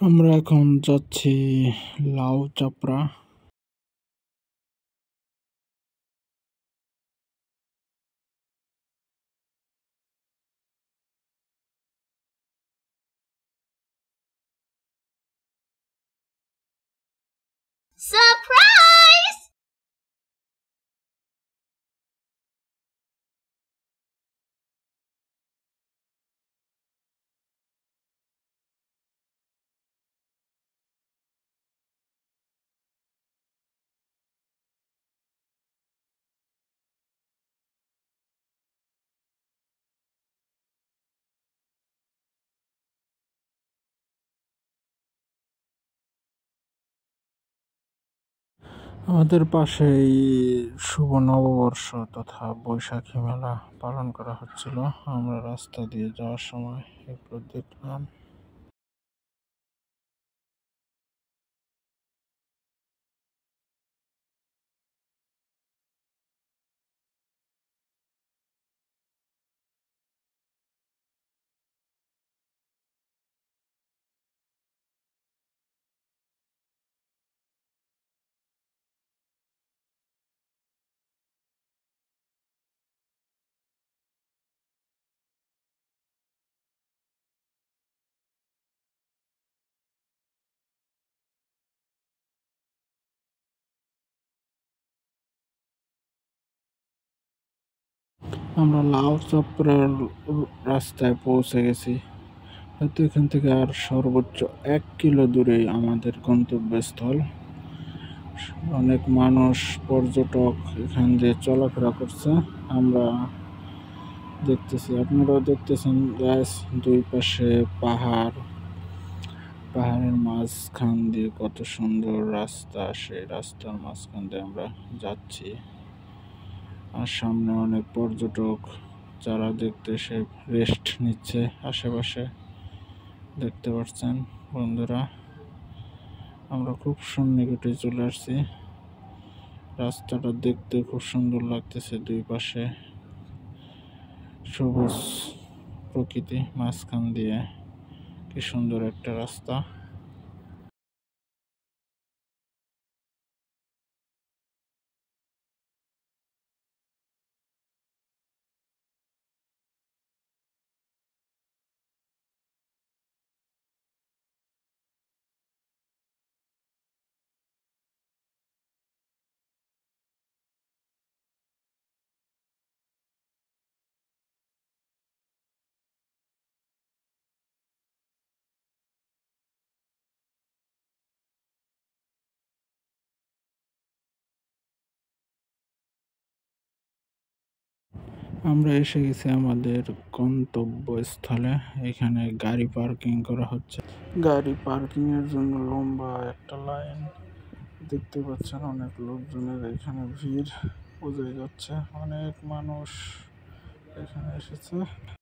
আমরা এখন যাচ্ছি লাউ চাপড়া। Surprise! আমাদের পাশেই শুভ নববর্ষ তথা বৈশাখী মেলা পালন করা হচ্ছিল। আমরা রাস্তা দিয়ে যাওয়ার সময় এগুলো দেখলাম। আমরা লাউ চাপড়ার রাস্তায় পৌঁছে গেছি। হয়তো এখান থেকে আর সর্বোচ্চ 1 কিলো দূরে আমাদের গন্তব্যস্থল। অনেক মানুষ পর্যটক এখান দিয়ে চলাফেরা করছে। আমরা দেখতেছি, আপনারাও দেখতেছেন গাইস, দুই পাশে পাহাড়ের মাঝখান দিয়ে কত সুন্দর রাস্তা। সেই রাস্তার মাঝখান দিয়ে আমরা যাচ্ছি। আর সামনে অনেক পর্যটক যারা দেখতে এসে রেস্ট নিচ্ছে আশেপাশে, দেখতে পাচ্ছেন বন্ধুরা। আমরা খুব সন্নিকটে চলে আসছি। রাস্তাটা দেখতে খুব সুন্দর লাগতেছে, দুই পাশে সবুজ প্রকৃতি, মাঝখান দিয়ে কি সুন্দর একটা রাস্তা। আমরা এসে গেছি আমাদের গন্তব্যস্থলে। এখানে গাড়ি পার্কিং করা হচ্ছে। গাড়ি পার্কিং এর জন্য লম্বা একটা লাইন দেখতে পাচ্ছেন। অনেক লোকজনের এখানে ভিড় বোঝাই যাচ্ছে। অনেক মানুষ এখানে এসেছে।